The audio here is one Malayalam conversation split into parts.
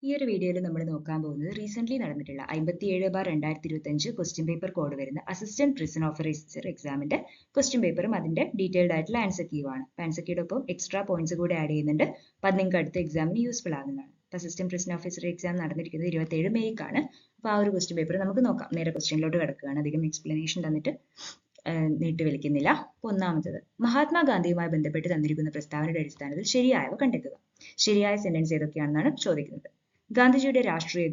ഈ ഒരു വീഡിയോയിൽ നമ്മൾ നോക്കാൻ പോകുന്നത് റീസെന്റ് നടന്നിട്ടുള്ള 57/2025 ക്വസ്റ്റ്യൻ പേപ്പർ കോഡ് വരുന്ന അസിസ്റ്റന്റ് പ്രിസൺ ഓഫീസർ എക്സാമിന്റെ ക്വസ്റ്റ്യൻ പേപ്പറും അതിന്റെ ഡീറ്റെയിൽഡ് ആയിട്ടുള്ള ആൻസർ കീയും ആണ്. ആൻസർ കീയുടെ ഒപ്പം എക്സ്ട്രാ പോയിന്റ്സ് കൂടെ ആഡ് ചെയ്യുന്നുണ്ട്. അപ്പോൾ അത് നിങ്ങൾക്ക് അടുത്ത എക്സാമിന് യൂസ്ഫുൾ ആകുന്നതാണ്. അസിസ്റ്റന്റ് പ്രിസൺ ഓഫീസർ എക്സാം നടന്നിരിക്കുന്നത് 27 മെയ്ക്കാണ്. അപ്പോൾ ആ ഒരു ക്വസ്റ്റ്യൻ പേപ്പർ നമുക്ക് നോക്കാം. നേരെ ക്വസ്റ്റ്യനിലോട്ട് കിടക്കുകയാണ്. അധികം എക്സ്പ്ലനേഷൻ തന്നിട്ട് നീട്ടിവലിക്കുന്നില്ല. ഒന്നാമത്തത്, മഹാത്മാഗാന്ധിയുമായി ബന്ധപ്പെട്ട് തന്നിരിക്കുന്ന പ്രസ്താവനയുടെ അടിസ്ഥാനത്തിൽ ശരിയായവ കണ്ടെത്തുക. ശരിയായ സെന്റൻസ് ഏതൊക്കെയാണെന്നാണ് ചോദിക്കുന്നത്. ഗാന്ധിജിയുടെ രാഷ്ട്രീയ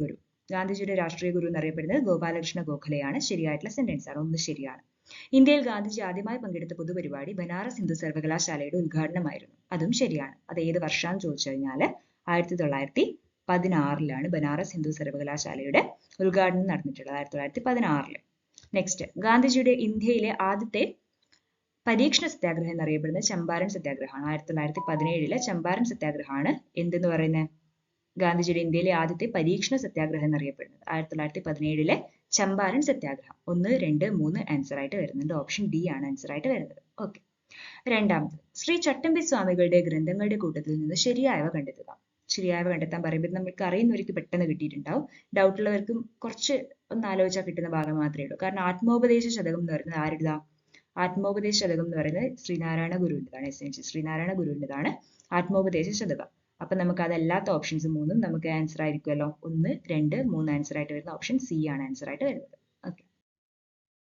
ഗുരു എന്നറിയപ്പെടുന്നത് ഗോപാലകൃഷ്ണ ഗോഖലെയാണ്. ശരിയായിട്ടുള്ള സെന്റൻസ് ആണ്. ഒന്ന് ശരിയാണ്. ഇന്ത്യയിൽ ഗാന്ധിജി ആദ്യമായി പങ്കെടുത്ത പൊതുപരിപാടി ബനാറസ് ഹിന്ദു സർവകലാശാലയുടെ ഉദ്ഘാടനമായിരുന്നു. അതും ശരിയാണ്. അത് ഏത് വർഷമാണെന്ന് ചോദിച്ചു കഴിഞ്ഞാൽ 1916 ബനാറസ് ഹിന്ദു സർവകലാശാലയുടെ ഉദ്ഘാടനം നടന്നിട്ടുള്ളത്. 1916. നെക്സ്റ്റ്, ഗാന്ധിജിയുടെ ഇന്ത്യയിലെ ആദ്യത്തെ പരീക്ഷണ സത്യാഗ്രഹം എന്നറിയപ്പെടുന്നത് ചമ്പാരൻ സത്യാഗ്രഹമാണ്. 1917 ചമ്പാരൻ സത്യാഗ്രഹമാണ് എന്തെന്ന് പറയുന്നത്? ഗാന്ധിജിയുടെ ഇന്ത്യയിലെ ആദ്യത്തെ പരീക്ഷണ സത്യാഗ്രഹം എന്നറിയപ്പെടുന്നത് 1917 ചമ്പാരൻ സത്യാഗ്രഹം. 1, 2, 3 ആൻസർ ആയിട്ട് വരുന്നുണ്ട്. ഓപ്ഷൻ ഡി ആണ് ആൻസർ ആയിട്ട് വരുന്നത്. ഓക്കെ. രണ്ടാമത്, ശ്രീ ചട്ടമ്പി സ്വാമികളുടെ ഗ്രന്ഥങ്ങളുടെ കൂട്ടത്തിൽ നിന്ന് ശരിയായവ കണ്ടെത്തുക. ശരിയായവ കണ്ടെത്താൻ പറയുമ്പോൾ നമുക്ക് അറിയുന്നവർക്ക് പെട്ടെന്ന് കിട്ടിയിട്ടുണ്ടാവും. ഡൗട്ട് ഉള്ളവർക്കും കുറച്ച് ഒന്ന് ആലോചിച്ചാൽ കിട്ടുന്ന ഭാഗം മാത്രമേ ഉള്ളൂ. കാരണം ആത്മോപദേശ ശതകം എന്ന് പറയുന്നത് ആരുടേതാ? ആത്മോപദേശ ശതകം എന്ന് പറയുന്നത് ശ്രീനാരായണ ഗുരുവിൻ്റെതാണ്. ശ്രീനാരായണ ഗുരുവിൻ്റെതാണ് ആത്മോപദേശ ശതകം. അപ്പൊ നമുക്ക് അതല്ലാത്ത ഓപ്ഷൻസ് മൂന്നും നമുക്ക് ആൻസർ ആയിരിക്കുമല്ലോ. 1, 2, 3 ആൻസർ ആയിട്ട് വരുന്ന ഓപ്ഷൻ സി ആണ് ആൻസർ ആയിട്ട് വരുന്നത്. ഓക്കെ.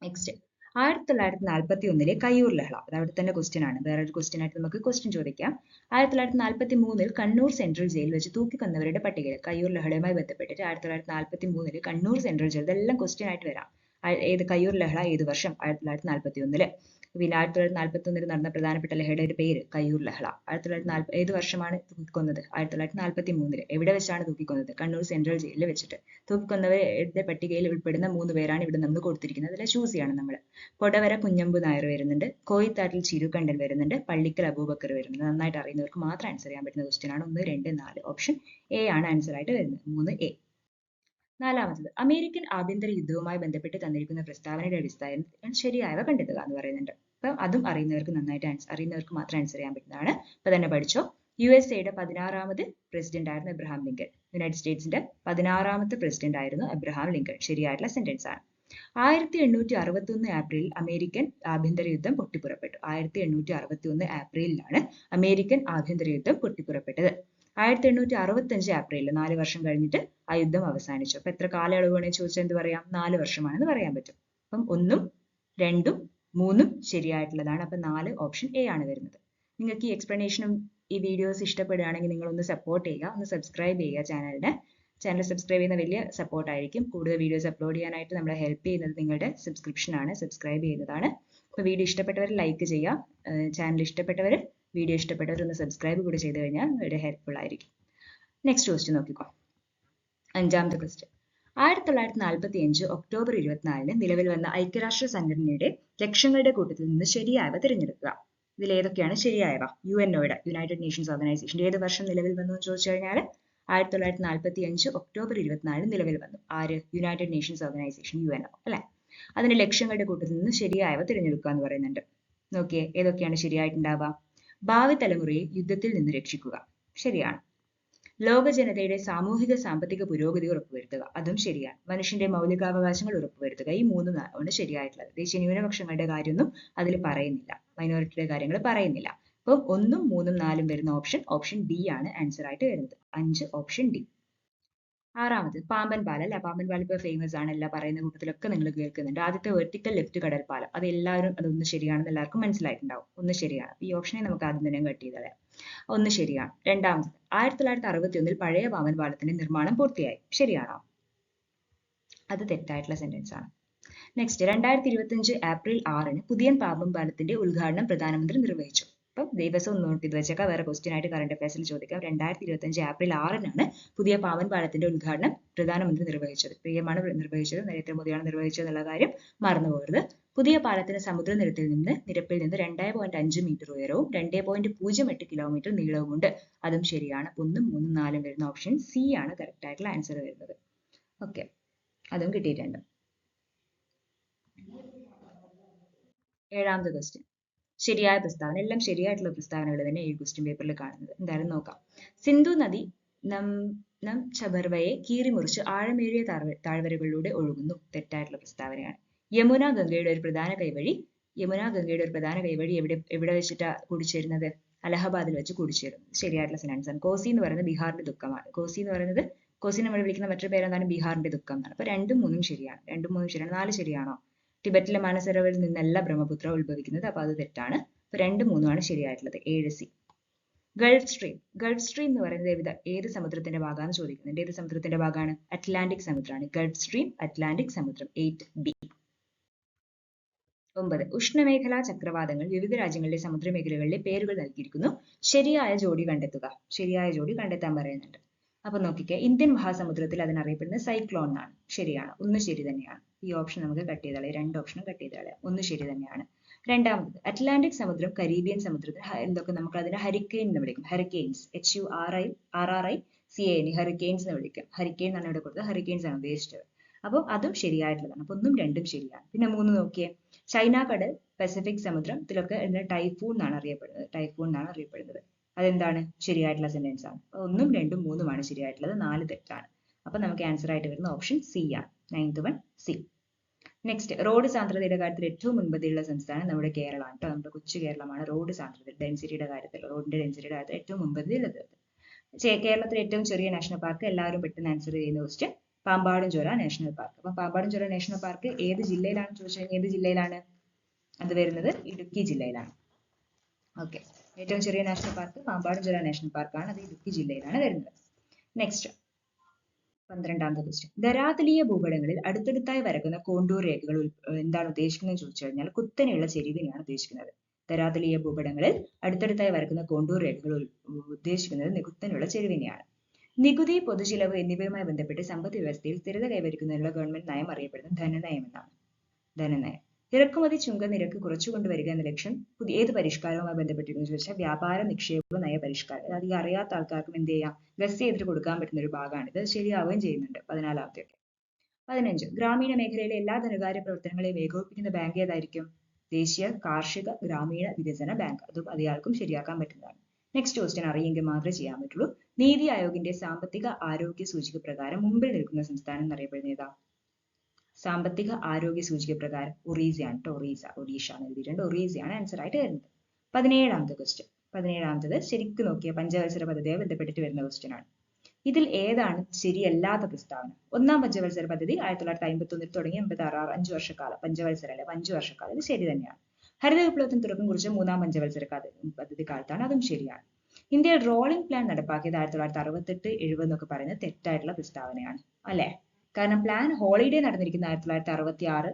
നെക്സ്റ്റ്, 1941 കയ്യൂർ ലഹള. അത് അവിടെ തന്നെ ക്വസ്റ്റ്യൻ ആണ്. വേറൊരു ക്വസ്റ്റ്യൻ ആയിട്ട് നമുക്ക് ക്വസ്റ്റ്യൻ ചോദിക്കാം. 1943 കണ്ണൂർ സെൻട്രൽ ജയിൽ വെച്ച് തൂക്കിക്കൊന്നവരുടെ പട്ടികയിൽ കയ്യൂർ ലഹളയുമായി ബന്ധപ്പെട്ടിട്ട് 1943 കണ്ണൂർ സെൻട്രൽ ജയിൽ, ഇതെല്ലാം ക്വസ്റ്റ്യൻ ആയിട്ട് വരാം. ഏത് കയ്യൂർ ലഹള ഏത് വർഷം? 1941. പിന്നെ 1941 നടന്ന പ്രധാനപ്പെട്ട ലഹളയുടെ പേര് കയ്യൂർ ലഹള. 1940 ഏത് വർഷമാണ് തൂക്കിക്കൊന്നത്? 1943. എവിടെ വെച്ചാണ് തൂക്കിക്കൊന്നത്? കണ്ണൂർ സെൻട്രൽ ജയിലിൽ വെച്ചിട്ട്. തൂക്കിക്കൊന്നവരുടെ പട്ടികയിൽ ഉൾപ്പെടുന്ന 3 പേരാണ് ഇവിടെ നമ്മൾ കൊടുത്തിരിക്കുന്നത്. അതിൽ ചൂസ് ചെയ്യണം നമ്മൾ. കൊടവര കുഞ്ഞമ്പു നായർ വരുന്നുണ്ട്, കോയിത്താട്ടിൽ ചിരുകണ്ഠൻ വരുന്നുണ്ട്, പള്ളിക്കൽ അബൂബക്കർ വരുന്നുണ്ട്. നന്നായിട്ട് അറിയുന്നവർക്ക് മാത്രം ആൻസർ ചെയ്യാൻ പറ്റുന്ന ക്വസ്റ്റ്യൻ ആണ്. 1, 2, 4. ഓപ്ഷൻ എ ആണ് ആൻസർ ആയിട്ട് വരുന്നത്. 3A. നാലാമത്തത്, അമേരിക്കൻ ആഭ്യന്തര യുദ്ധവുമായി ബന്ധപ്പെട്ട് തന്നിരിക്കുന്ന പ്രസ്താവനയുടെ അടിസ്ഥാനത്തിൽ ശരിയായവ കണ്ടെത്തുക എന്ന് പറയുന്നുണ്ട്. അപ്പം അതും അറിയുന്നവർക്ക് മാത്രം ആൻസർ ചെയ്യാൻ പറ്റുന്നതാണ്. അപ്പൊ തന്നെ പഠിച്ചോ. USA-യുടെ 16ാമത് പ്രസിഡന്റ് ആയിരുന്നു എബ്രഹാം ലിങ്കൺ. യുണൈറ്റഡ് സ്റ്റേറ്റ്സിന്റെ 16ാമത്തെ പ്രസിഡന്റ് ആയിരുന്നു എബ്രഹാം ലിങ്കൺ. ശരിയായിട്ടുള്ള സെന്റൻസ് ആണ്. 1861 ഏപ്രിലിൽ അമേരിക്കൻ ആഭ്യന്തര യുദ്ധം പൊട്ടിപ്പുറപ്പെട്ടു. 1861 ഏപ്രിലിലാണ് അമേരിക്കൻ ആഭ്യന്തര യുദ്ധം പൊട്ടിപ്പുറപ്പെട്ടത്. 1865 ഏപ്രിലിൽ 4 വർഷം കഴിഞ്ഞിട്ട് ആ യുദ്ധം അവസാനിച്ചു. അപ്പൊ എത്ര കാലയളവ് വേണമെന്ന് ചോദിച്ചാൽ എന്ത് പറയാം? 4 വർഷമാണെന്ന് പറയാൻ പറ്റും. അപ്പം 1, 2, 3 ശരിയായിട്ടുള്ളതാണ്. അപ്പൊ 4 ഓപ്ഷൻ എ ആണ് വരുന്നത്. നിങ്ങൾക്ക് ഈ എക്സ്പ്ലനേഷനും ഈ വീഡിയോസ് ഇഷ്ടപ്പെടുകയാണെങ്കിൽ നിങ്ങൾ ഒന്ന് സപ്പോർട്ട് ചെയ്യുക, ഒന്ന് സബ്സ്ക്രൈബ് ചെയ്യുക ചാനലിന്. ചാനൽ സബ്സ്ക്രൈബ് ചെയ്യുന്ന വലിയ സപ്പോർട്ട് ആയിരിക്കും. കൂടുതൽ വീഡിയോസ് അപ്ലോഡ് ചെയ്യാനായിട്ട് നമ്മളെ ഹെൽപ്പ് ചെയ്യുന്നത് നിങ്ങളുടെ സബ്സ്ക്രിപ്ഷൻ ആണ്, സബ്സ്ക്രൈബ് ചെയ്യുന്നതാണ്. അപ്പോൾ വീഡിയോ ഇഷ്ടപ്പെട്ടവർ ലൈക്ക് ചെയ്യുക. ചാനൽ ഇഷ്ടപ്പെട്ടവർ, വീഡിയോ ഇഷ്ടപ്പെട്ടവർ ഒന്ന് സബ്സ്ക്രൈബ് കൂടി ചെയ്ത് കഴിഞ്ഞാൽ വളരെ ഹെൽപ്ഫുൾ ആയിരിക്കും. നെക്സ്റ്റ് ക്വസ്റ്റ്യൻ നോക്കിക്കോ. 5ാമത്തെ ക്വസ്റ്റ്യൻ, 1945 ഒക്ടോബർ 24 നിലവിൽ വന്ന ഐക്യരാഷ്ട്ര സംഘടനയുടെ ലക്ഷ്യങ്ങളുടെ കൂട്ടത്തിൽ നിന്ന് ശരിയായവ തിരഞ്ഞെടുക്കുക. ഇതിൽ ഏതൊക്കെയാണ് ശരിയായവ? UNOയുടെ, യുണൈറ്റഡ് നേഷൻസ് ഓർഗനൈസേഷന്റെ ഏത് വർഷം നിലവിൽ വന്നു എന്ന് ചോദിച്ചു കഴിഞ്ഞാൽ 1945 ഒക്ടോബർ 24 നിലവിൽ വന്നു. ആര്? യുണൈറ്റഡ് നേഷൻസ് ഓർഗനൈസേഷൻ, UNO അല്ലെ. അതിന്റെ ലക്ഷ്യങ്ങളുടെ കൂട്ടത്തിൽ നിന്ന് ശരിയായവ തിരഞ്ഞെടുക്കുക എന്ന് പറയുന്നുണ്ട്. നോക്കിയേ, ഏതൊക്കെയാണ് ശരിയായിട്ടുണ്ടാവുക? ഭാവി തലമുറയെ യുദ്ധത്തിൽ നിന്ന് രക്ഷിക്കുക. ശരിയാണ്. ലോക ജനതയുടെ സാമൂഹിക സാമ്പത്തിക പുരോഗതി ഉറപ്പുവരുത്തുക. അതും ശരിയാണ്. മനുഷ്യന്റെ മൗലികാവകാശങ്ങൾ ഉറപ്പുവരുത്തുക. ഈ 3 ആണ് ശരിയായിട്ടുള്ളത്. ദേശീയ ന്യൂനപക്ഷങ്ങളുടെ കാര്യമൊന്നും അതിൽ പറയുന്നില്ല, മൈനോറിറ്റിയുടെ കാര്യങ്ങൾ പറയുന്നില്ല. അപ്പം 1, 3, 4 വരുന്ന ഓപ്ഷൻ ഡി ആണ് ആൻസർ ആയിട്ട് വരുന്നത്. 5 ഓപ്ഷൻ ഡി. 6ാമത്, പാമ്പൻ പാലം അല്ല. പാമ്പൻ പാലം ഇപ്പോൾ ഫേമസ് ആണ്, എല്ലാ പറയുന്ന കൂട്ടത്തിലൊക്കെ നിങ്ങൾ കേൾക്കുന്നുണ്ട്. ആദ്യത്തെ വെർട്ടിക്കൽ ലിഫ്റ്റ് കടൽപ്പാലം. അത് എല്ലാവരും അതൊന്ന് ശരിയാണെന്ന് എല്ലാവർക്കും മനസ്സിലായിട്ടുണ്ടാവും. ഒന്ന് ശരിയാണ്. ഈ ഓപ്ഷനെ നമുക്ക് ആദ്യം തന്നെ കട്ട് ചെയ്ത് കളയാം. 1 ശരിയാണ്. രണ്ടാമത്, 1961 പഴയ പാമ്പൻ പാലത്തിന്റെ നിർമ്മാണം പൂർത്തിയായി. ശരിയാണോ? അത് തെറ്റായിട്ടുള്ള സെന്റൻസ് ആണ്. നെക്സ്റ്റ്, 2025 ഏപ്രിൽ 6 പുതിയ പാമ്പൻ പാലത്തിന്റെ ഉദ്ഘാടനം പ്രധാനമന്ത്രി നിർവഹിച്ചു. അപ്പം ദിവസം ഒന്ന് നോട്ട് ചെയ്ത് വെച്ചേക്കാം. വേറെ ക്വസ്റ്റ്യൻ ആയിട്ട് കറണ്ട് അഫയേഴ്സിൽ ചോദിക്കാം. 2025 ഏപ്രിൽ 6 പുതിയ പാമ്പൻ പാലത്തിന്റെ ഉദ്ഘാടനം പ്രധാനമന്ത്രി നിർവഹിച്ചത്. PM-ആണ് നിർവഹിച്ചത്, നരേന്ദ്രമോദിയാണ് നിർവഹിച്ചത് എന്നുള്ള കാര്യം മറന്നു പോകരുത്. പുതിയ പാലത്തിന് സമുദ്രനിരപ്പിൽ നിന്ന് 2.5 മീറ്റർ ഉയരവും 2.08 കിലോമീറ്റർ നീളവുമുണ്ട്. അതും ശരിയാണ്. 1, 3, 4 വരുന്ന ഓപ്ഷൻ സി ആണ് കറക്റ്റ് ആയിട്ടുള്ള ആൻസർ വരുന്നത്. ഓക്കെ, അതും കിട്ടിയിട്ടുണ്ട്. 7ാമത്തെ ക്വസ്റ്റ്യൻ, ശരിയായ പ്രസ്താവന. എല്ലാം ശരിയായിട്ടുള്ള പ്രസ്താവനകൾ തന്നെ ഈ ക്വസ്റ്റ്യൻ പേപ്പറിൽ കാണുന്നത്. എന്തായാലും നോക്കാം. സിന്ധു നദി ഛബർവയെ കീറിമുറിച്ച് ആഴമേറിയ താഴ്വരകളിലൂടെ ഒഴുകുന്നു. തെറ്റായിട്ടുള്ള പ്രസ്താവനയാണ്. യമുന ഗംഗയുടെ ഒരു പ്രധാന കൈവഴി എവിടെ വെച്ചിട്ടാ കൂടിച്ചേരുന്നത്? അലഹബാദിൽ വെച്ച് കൂടിച്ചേരുന്നു. ശരിയായിട്ടുള്ള സെന്റൻസ് ആണ്. കോസി എന്ന് പറയുന്നത് ബീഹാറിന്റെ ദുഃഖമാണ്. കോസി നമ്മൾ വിളിക്കുന്ന മറ്റൊരു പേരെന്താണ്? ബീഹാറിന്റെ ദുഃഖം എന്നാണ്. അപ്പൊ 2ഉം 3ഉം ശരിയാണ്. 4 ശരിയാണോ? ടിബറ്റിലെ മാനസരോവരിൽ നിന്നല്ല ബ്രഹ്മപുത്ര ഉത്ഭവിക്കുന്നത്. അപ്പൊ അത് തെറ്റാണ്. അപ്പൊ 2ഉം 3ഉം ആണ് ശരിയായിട്ടുള്ളത്. 7C. ഗൾഫ് സ്ട്രീം എന്ന് പറയുന്നത് ഏത് സമുദ്രത്തിന്റെ ഭാഗമാണെന്ന് ചോദിക്കുന്നുണ്ട്. ഏത് സമുദ്രത്തിന്റെ ഭാഗമാണ്? അറ്റ്ലാന്റിക് സമുദ്രമാണ്. ഗൾഫ് സ്ട്രീം അറ്റ്ലാന്റിക് സമുദ്രം. 8B. 9. ഉഷ്ണമേഖലാ ചക്രവാതങ്ങൾ വിവിധ രാജ്യങ്ങളിലെ സമുദ്രമേഖലകളിലെ പേരുകൾ നൽകിയിരിക്കുന്നു. ശരിയായ ജോഡി കണ്ടെത്തുക. ശരിയായ ജോഡി കണ്ടെത്താൻ പറയുന്നുണ്ട്. അപ്പൊ നോക്കിക്കേ, ഇന്ത്യൻ മഹാസമുദ്രത്തിൽ അതിനറിയപ്പെടുന്നത് സൈക്ലോൺ എന്നാണ്. ശരിയാണ്. 1 ശരി തന്നെയാണ്. ഈ ഓപ്ഷൻ നമുക്ക് കട്ട് ചെയ്ത് കളയാം. 2 ഓപ്ഷനും കട്ട് ചെയ്ത് കളയാം. 1 ശരി തന്നെയാണ്. രണ്ടാമത്, അറ്റ്ലാന്റിക് സമുദ്രം കരീബിയൻ സമുദ്രത്തിൽ എന്തൊക്കെ നമുക്ക് അതിനെ ഹരിക്കെയിൻ എന്ന് വിളിക്കും. ഹരിക്കെയിൻസ്, HURRICANE, ഹരിക്കെയിൻസ് എന്ന് വിളിക്കും. ഹരിക്കെയിൻ എന്നാണ് ഇവിടെ കൊടുത്തത്. ഹരിക്കെയിൻസ് ആണ് ഉദ്ദേശിച്ചത്. അപ്പം അതും ശരിയായിട്ടുള്ളതാണ്. അപ്പൊ 1ഉം 2ഉം ശരിയാണ്. പിന്നെ 3 നോക്കിയേ, ചൈന കടൽ, പസഫിക് സമുദ്രം ഇതിലൊക്കെ ടൈഫൂൺ എന്നാണ് അറിയപ്പെടുന്നത്. അതെന്താണ്? ശരിയായിട്ടുള്ള സെന്റൻസ് ആണ്. 1ഉം 2ഉം 3ഉം ആണ് ശരിയായിട്ടുള്ളത്. 4 തെറ്റാണ്. അപ്പൊ നമുക്ക് ആൻസർ ആയിട്ട് വരുന്ന ഓപ്ഷൻ സി ആണ്. 9th one C. Next, road സാന്ദ്രതയുടെ കാര്യത്തിൽ ഏറ്റവും മുൻപന്തിയുള്ള സംസ്ഥാനം നമ്മുടെ കേരളമാണ് കേട്ടോ. നമ്മുടെ കൊച്ചു കേരളമാണ് റോഡിന്റെ ഡെൻസിറ്റിയുടെ കാര്യത്തിൽ ഏറ്റവും മുൻപന്തിയിലുള്ളത്. കേരളത്തിലെ ഏറ്റവും ചെറിയ നാഷണൽ പാർക്ക് എല്ലാവരും പെട്ടെന്ന് ആൻസർ ചെയ്യുന്ന ക്വസ്റ്റ്യൻ പാമ്പാടുംചോല നാഷണൽ പാർക്ക്. അപ്പൊ പാമ്പാടുംചോല നാഷണൽ പാർക്ക് ഏത് ജില്ലയിലാണ് ചോദിച്ചാൽ ഏത് ജില്ലയിലാണ് അത് വരുന്നത്? ഇടുക്കി ജില്ലയിലാണ്. ഓക്കെ, ഏറ്റവും ചെറിയ നാഷണൽ പാർക്ക് പാമ്പാടുംചോല നാഷണൽ പാർക്കാണ്. അത് ഇടുക്കി ജില്ലയിലാണ് വരുന്നത്. നെക്സ്റ്റ്, 12ാമത്തെ ക്വസ്റ്റ്യൻ. ധരാതലീയ ഭൂപടങ്ങളിൽ അടുത്തടുത്തായി വരക്കുന്ന കോണ്ടൂർ രേഖകൾ എന്താണ് ഉദ്ദേശിക്കുന്നത് ചോദിച്ചു കഴിഞ്ഞാൽ കുത്തനെയുള്ള ചെരിവിനെയാണ് ഉദ്ദേശിക്കുന്നത്. ധരാതലീയ ഭൂപടങ്ങളിൽ അടുത്തടുത്തായി വരക്കുന്ന കോണ്ടൂർ രേഖകൾ ഉദ്ദേശിക്കുന്നത് കുത്തനെയുള്ള ചെരിവിനെയാണ്. നികുതി, പൊതുചിലവ് എന്നിവയുമായി ബന്ധപ്പെട്ട് സമ്പദ് വ്യവസ്ഥയിൽ സ്ഥിരത കൈവരിക്കുന്നതിനുള്ള ഗവൺമെന്റ് നയം അറിയപ്പെടുന്നത് ധനനയം എന്നാണ്. ധനനയം. ഇറക്കുമതി ചുങ്ക നിരക്ക് കുറച്ചുകൊണ്ടുവരിക എന്ന ലക്ഷ്യം ഏത് പരിഷ്കാരവുമായി ബന്ധപ്പെട്ടിരിക്കുന്നു ചോദിച്ചാൽ വ്യാപാര നിക്ഷേപ നയ പരിഷ്കാരം. അധികം അറിയാത്ത ആൾക്കാർക്കും എന്ത് ചെയ്യാം, ഗസ് ചെയ്തിട്ട് കൊടുക്കാൻ പറ്റുന്ന ഒരു ഭാഗമാണ് ഇത്. ശരിയാവുകയും ചെയ്യുന്നുണ്ട്. 14ാമത്തെ. 15. ഗ്രാമീണ മേഖലയിലെ എല്ലാ ധനകാര്യ പ്രവർത്തനങ്ങളെയും ഏകോപിപ്പിക്കുന്ന ബാങ്ക് ഏതായിരിക്കും? ദേശീയ കാർഷിക ഗ്രാമീണ വികസന ബാങ്ക്. അതും അധികാർക്കും ശരിയാക്കാൻ പറ്റുന്നതാണ്. നെക്സ്റ്റ് ക്വസ്റ്റ്യൻ അറിയെങ്കിൽ മാത്രമേ ചെയ്യാൻ പറ്റുള്ളൂ. നീതി ആയോഗിന്റെ സാമ്പത്തിക ആരോഗ്യ സൂചിക പ്രകാരം മുമ്പിൽ നിൽക്കുന്ന സംസ്ഥാനം എന്നറിയപ്പെടുന്ന ഏതാ? സാമ്പത്തിക ആരോഗ്യ സൂചിക പ്രകാരം ഒറീസയാണ് കേട്ടോ. ഒഡീഷ എന്ന് എഴുതിയിട്ടുണ്ട്. ഒറീസയാണ് ആൻസർ ആയിട്ട് വരുന്നത്. 17ാമത്തെ ക്വസ്റ്റ്യൻ. 17ാമത്തത് ശരിക്കും നോക്കിയ പഞ്ചവത്സര പദ്ധതിയെ ബന്ധപ്പെട്ടിട്ട് വരുന്ന ക്വസ്റ്റ്യൻ ആണ്. ഇതിൽ ഏതാണ് ശരിയല്ലാത്ത പ്രസ്താവന? 1ാം പഞ്ചവത്സര പദ്ധതി 1951 തുടങ്ങി 86 5 വർഷക്കാലം. പഞ്ചവത്സര അല്ലെ, 5 വർഷക്കാലം. ഇത് ശരി തന്നെയാണ്. ഹരിത വിപ്ലവത്തിന് തുടക്കം കുറിച്ച 3ാം പഞ്ചവത്സര പദ്ധതി കാലത്താണ്. അതും ശരിയാണ്. ഇന്ത്യയിൽ റോളിംഗ് പ്ലാൻ നടപ്പാക്കിയത് 1968 70 എന്നൊക്കെ പറയുന്നത് തെറ്റായിട്ടുള്ള പ്രസ്താവനയാണ് അല്ലെ. കാരണം പ്ലാൻ ഹോളിഡേ നടന്നിരിക്കുന്ന 1966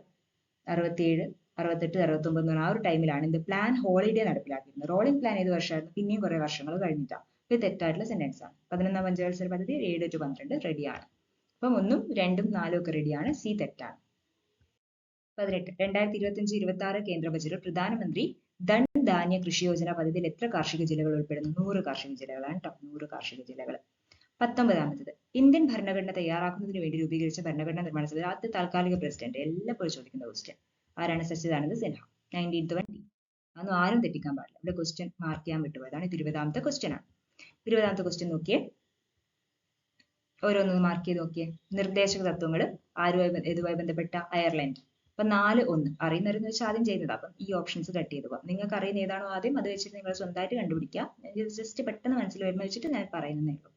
67 68 69 ആ ഒരു ടൈമിലാണ് ഇത് പ്ലാൻ ഹോളിഡേ നടപ്പിലാക്കിയിരുന്നത്. റോളിംഗ് പ്ലാൻ ഏത് വർഷമായിരുന്നു? പിന്നെയും കുറെ വർഷങ്ങൾ കഴിഞ്ഞിട്ടാണ്. ഇത് തെറ്റായിട്ടുള്ള സെന്റൻസ് ആണ്. 11ാം പഞ്ചവത്സര പദ്ധതി 7 to 12 റെഡിയാണ്. അപ്പം 1ഉം 2ഉം 4ഉം ഒക്കെ റെഡിയാണ്. സി തെറ്റാണ്. 18. 2025-26 കേന്ദ്ര ബജറ്റിൽ പ്രധാനമന്ത്രി ധൻ ധാന്യ കൃഷി യോജന പദ്ധതിയിൽ എത്ര കാർഷിക ജില്ലകൾ ഉൾപ്പെടുന്നു? 100 കാർഷിക ജില്ലകളാണ് കേട്ടോ. 100 കാർഷിക ജില്ലകൾ. 19ാമത്തത്. ഇന്ത്യൻ ഭരണഘടന തയ്യാറാക്കുന്നതിന് വേണ്ടി രൂപീകരിച്ച ഭരണഘടനാ നിർമ്മാണ സമിതി ആദ്യത്തെ താൽക്കാലിക പ്രസിഡന്റ്. എല്ലായ്പ്പോഴും ചോദിക്കുന്ന ക്വസ്റ്റ്യൻ ആരാണ്? സച്ചിദാനന്ദ സിൻഹ. 19th one D. അതൊന്നും ആരും തെറ്റിക്കാൻ പാടില്ല. ഇവിടെ ക്വസ്റ്റ്യൻ മാർക്ക് ചെയ്യാൻ വിട്ടുപോയതാണ്. ഇത് 20ാമത്തെ ക്വസ്റ്റ്യൻ ആണ്. 20ാമത്തെ ക്വസ്റ്റ്യൻ നോക്കിയേ, ഓരോന്നും മാർക്ക് ചെയ്ത് നോക്കിയേ. നിർദ്ദേശക തത്വങ്ങൾ ഏതുമായി ബന്ധപ്പെട്ട? അയർലൻഡ്. അപ്പൊ 4-1 അറിയുന്നവരെന്ന് വെച്ചാൽ ആദ്യം ചെയ്യുന്നത്. അപ്പം ഈ ഓപ്ഷൻസ് കട്ട് ചെയ്ത് പോകാം. നിങ്ങൾക്ക് അറിയുന്ന ഏതാണോ ആദ്യം അത് വെച്ചിട്ട് നിങ്ങൾ സ്വന്തമായിട്ട് കണ്ടുപിടിക്കുക. ജസ്റ്റ് പെട്ടെന്ന് മനസ്സിൽ വരുന്ന വെച്ചിട്ട് ഞാൻ പറയുന്നേ ഉള്ളൂ.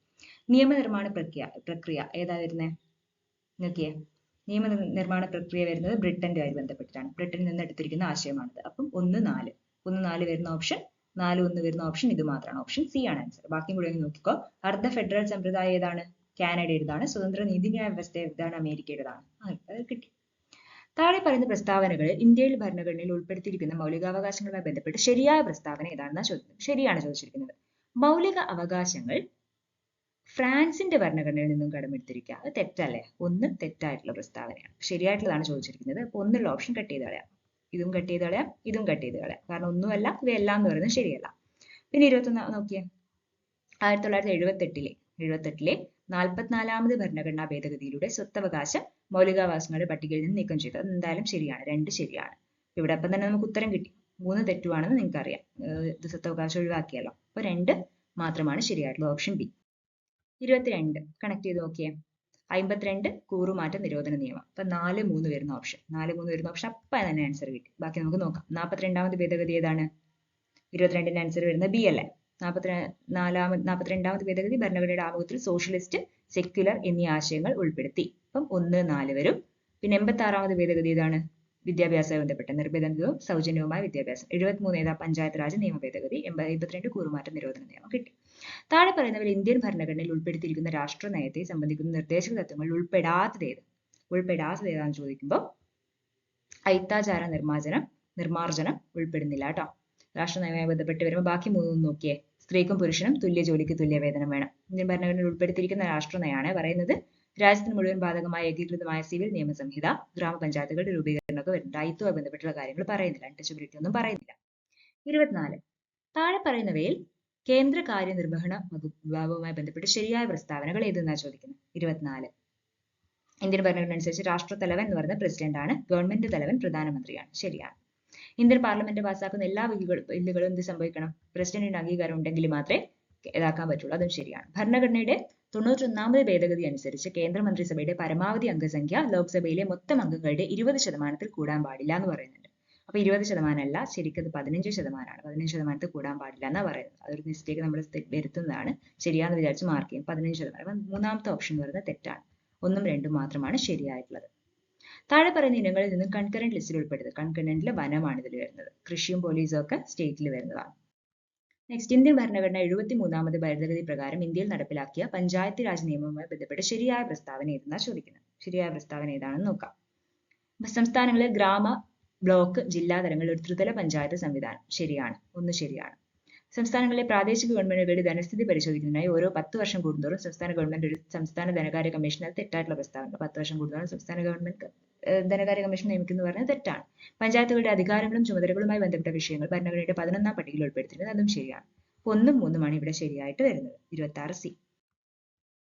നിയമനിർമ്മാണ പ്രക്രിയ ഏതാ വരുന്നത്? നോക്കിയേ, നിയമനിർമ്മാണ പ്രക്രിയ വരുന്നത് ബ്രിട്ടനുമായി ബന്ധപ്പെട്ടിട്ടാണ്. ബ്രിട്ടനിൽ നിന്ന് എടുത്തിരിക്കുന്ന ആശയമാണിത്. അപ്പം 1-4 1-4 വരുന്ന ഓപ്ഷൻ, 4-1 വരുന്ന ഓപ്ഷൻ ഇത് മാത്രമാണ്. ഓപ്ഷൻ സി ആണ് ആൻസർ. ബാക്കി കൂടെ നോക്കിക്കോ. അർദ്ധ ഫെഡറൽ സമ്പ്രദായം ഏതാണ്? കാനഡയുടേതാണ്. സ്വതന്ത്ര നീതിന്യായ വ്യവസ്ഥ ഏതാണ്? അമേരിക്കയുടേതാണ്. അത് കിട്ടി. താഴെ പറയുന്ന പ്രസ്താവനകളിൽ ഇന്ത്യയിൽ ഭരണഘടനയിൽ ഉൾപ്പെടുത്തിയിരിക്കുന്ന മൗലികാവകാശങ്ങളുമായി ബന്ധപ്പെട്ട് ശരിയായ പ്രസ്താവന ഏതാണെന്നാണ് ചോദിക്കുന്നത്. ശരിയാണ് ചോദിച്ചിരിക്കുന്നത്. മൗലിക അവകാശങ്ങൾ ഫ്രാൻസിന്റെ ഭരണഘടനയിൽ നിന്നും കടമെടുത്തിരിക്കുക. അത് തെറ്റല്ലേ? 1 തെറ്റായിട്ടുള്ള പ്രസ്താവനയാണ്. ശരിയായിട്ടുള്ളതാണ് ചോദിച്ചിരിക്കുന്നത്. അപ്പൊ 1-ള്ള ഓപ്ഷൻ കട്ട് ചെയ്ത് കളയാം. ഇതും കട്ട് ചെയ്ത് കളയാം, ഇതും കട്ട് ചെയ്ത് കളയാം. കാരണം ഒന്നുമല്ല ഇവയെല്ലാം എന്ന് പറയുന്നത് ശരിയല്ല. പിന്നെ 21 നോക്കിയേ. 1978-ലെ 44ാമത് ഭരണഘടനാ ഭേദഗതിയിലൂടെ സ്വത്തവകാശം മൗലികാവകാശങ്ങളുടെ പട്ടികയിൽ നിന്ന് നീക്കം ചെയ്തു. അത് എന്തായാലും ശരിയാണ്. 2 ശരിയാണ്. ഇവിടെ അപ്പം തന്നെ നമുക്ക് ഉത്തരം കിട്ടി. 3 തെറ്റുവാണെന്ന് നിങ്ങൾക്ക് അറിയാം. ഇത് സ്വത്തവകാശം ഒഴിവാക്കിയല്ലോ. അപ്പൊ 2 മാത്രമാണ് ശരിയായിട്ടുള്ളത്. Option B. 22 കണക്ട് ചെയ്ത് നോക്കിയേ. 52 കൂറുമാറ്റ നിരോധന നിയമം. അപ്പൊ 4-3 വരുന്ന ഓപ്ഷൻ. 4-3 വരുന്ന ഓപ്ഷൻ അപ്പം തന്നെ ആൻസർ കിട്ടി. ബാക്കി നമുക്ക് നോക്കാം. 42ാമത് ഭേദഗതി ഏതാണ്? 22ന്റെ ആൻസർ വരുന്നത് ബി അല്ലേ? 42ാമത് ഭേദഗതി ഭരണഘടനയുടെ ആമുഖത്തിൽ സോഷ്യലിസ്റ്റ്, സെക്യുലർ എന്നീ ആശയങ്ങൾ ഉൾപ്പെടുത്തി. അപ്പം 1-4 വരും. പിന്നെ 86ാമത് ഭേദഗതി ഏതാണ്? വിദ്യാഭ്യാസവുമായി ബന്ധപ്പെട്ട നിർബന്ധിതവും സൗജന്യവുമായ വിദ്യാഭ്യാസം. 73 ഏതാ? പഞ്ചായത്ത് രാജ് നിയമ ഭേദഗതി. 52 കൂറുമാറ്റ നിരോധന നിയമം കിട്ടി. താഴെ പറയുന്നവർ ഇന്ത്യൻ ഭരണഘടനയിൽ ഉൾപ്പെടുത്തിയിരിക്കുന്ന രാഷ്ട്ര നയത്തെ സംബന്ധിക്കുന്ന നിർദ്ദേശക തത്വങ്ങൾ ഉൾപ്പെടാത്തത് ഏതാണെന്ന് ചോദിക്കുമ്പോൾ അയിത്താചാര നിർമ്മാർജ്ജനം ഉൾപ്പെടുന്നില്ല കേട്ടോ. രാഷ്ട്രനയവുമായി ബന്ധപ്പെട്ട് വരുമ്പോൾ ബാക്കി മൂന്നും നോക്കിയേ. സ്ത്രീക്കും പുരുഷനും തുല്യ ജോലിക്ക് തുല്യ വേതനം വേണം. ഇന്ത്യൻ ഭരണഘടനയിൽ ഉൾപ്പെടുത്തിയിരിക്കുന്ന രാഷ്ട്രനയമാണ് പറയുന്നത്. രാജ്യത്തിന് മുഴുവൻ ബാധകമായ ഏകീകൃതമായ സിവിൽ നിയമ സംഹിത, ഗ്രാമപഞ്ചായത്തുകളുടെ രൂപീകരണമൊക്കെ വരുന്നുണ്ട്. അയിത്തുമായി ബന്ധപ്പെട്ടുള്ള കാര്യങ്ങൾ പറയുന്നില്ല. അൺടച്ചബിലിറ്റി ഒന്നും പറയുന്നില്ല. 24 താഴെ പറയുന്നവയിൽ കേന്ദ്ര കാര്യനിർവഹണ വിഭാഗവുമായി ബന്ധപ്പെട്ട് ശരിയായ പ്രസ്താവനകൾ ഏതെന്നാ ചോദിക്കുന്നത്. 24 ഇന്ത്യൻ ഭരണഘടന അനുസരിച്ച് രാഷ്ട്രത്തലവൻ എന്ന് പറയുന്നത് പ്രസിഡന്റ് ആണ്. ഗവൺമെന്റ് തലവൻ പ്രധാനമന്ത്രിയാണ്. ശരിയാണ്. ഇന്ത്യൻ പാർലമെന്റ് പാസ്സാക്കുന്ന എല്ലാ ബില്ലുകളും എന്ത് സംഭവിക്കണം? പ്രസിഡന്റിന്റെ അംഗീകാരം ഉണ്ടെങ്കിൽ മാത്രമേ ഇതാക്കാൻ പറ്റുള്ളൂ. അതും ശരിയാണ്. ഭരണഘടനയുടെ 91ാമത് ഭേദഗതി അനുസരിച്ച് കേന്ദ്രമന്ത്രിസഭയുടെ പരമാവധി അംഗസംഖ്യ ലോക്സഭയിലെ മൊത്തം അംഗങ്ങളുടെ 20% കൂടാൻ പാടില്ല എന്ന് പറയുന്നുണ്ട്. അപ്പൊ 20% അല്ല, ശരിക്കും 15%. 15% കൂടാൻ പാടില്ല എന്നാ പറയുന്നത്. അതൊരു മിസ്റ്റേക്ക് നമ്മൾ വരുത്തുന്നതാണ്. ശരിയാന്ന് വിചാരിച്ച് മാർക്ക് ചെയ്യും. 15%. അപ്പം മൂന്നാമത്തെ ഓപ്ഷൻ എന്ന് പറയുന്നത് തെറ്റാണ്. 1ഉം 2ഉം മാത്രമാണ് ശരിയായിട്ടുള്ളത്. താഴെ പറയുന്ന ഇനങ്ങളിൽ നിന്നും കൺകറന്റ് ലിസ്റ്റിൽ ഉൾപ്പെടുന്നത്. കൺകറന്റിലെ വനമാണ് ഇതിൽ വരുന്നത്. കൃഷിയും പോലീസും ഒക്കെ സ്റ്റേറ്റിൽ വരുന്നതാണ്. നെക്സ്റ്റ്, ഇന്ത്യൻ ഭരണഘടന 73ാമത് ഭേദഗതി പ്രകാരം ഇന്ത്യയിൽ നടപ്പിലാക്കിയ പഞ്ചായത്ത് രാജ് നിയമവുമായി ബന്ധപ്പെട്ട് ശരിയായ പ്രസ്താവന ഏതെന്നാ ചോദിക്കുന്നത്. ശരിയായ പ്രസ്താവന ഏതാണെന്ന് നോക്കാം. സംസ്ഥാനങ്ങളിൽ ഗ്രാമ, ബ്ലോക്ക്, ജില്ലാ തലങ്ങളിൽ ഒരു ത്രിതല പഞ്ചായത്ത് സംവിധാനം. ശരിയാണ്. 1 ശരിയാണ്. സംസ്ഥാനങ്ങളിലെ പ്രാദേശിക ഗവൺമെന്റുകളുടെ ധനസ്ഥിതി പരിശോധിക്കുന്നതിനായി ഓരോ 10 വർഷം കൂടുന്തോറും സംസ്ഥാന ഗവൺമെന്റ് ഒരു സംസ്ഥാന ധനകാര്യ കമ്മീഷൻ. അത് തെറ്റായിട്ടുള്ള പ്രസ്താവന. 10 വർഷം കൂടുന്തോറും സംസ്ഥാന ഗവൺമെന്റ് ധനകാര്യ കമ്മീഷൻ നിയമിക്കുന്നു പറഞ്ഞത് തെറ്റാണ്. പഞ്ചായത്തുകളുടെ അധികാരങ്ങളും ചുമതലകളുമായി ബന്ധപ്പെട്ട വിഷയങ്ങൾ ഭരണഘടനയുടെ 11ാം പട്ടികയിൽ ഉൾപ്പെടുത്തിയിരുന്നത്. അതും ശരിയാണ്. 1ഉം 3ഉമാണ് ഇവിടെ ശരിയായിട്ട് വരുന്നത്. 26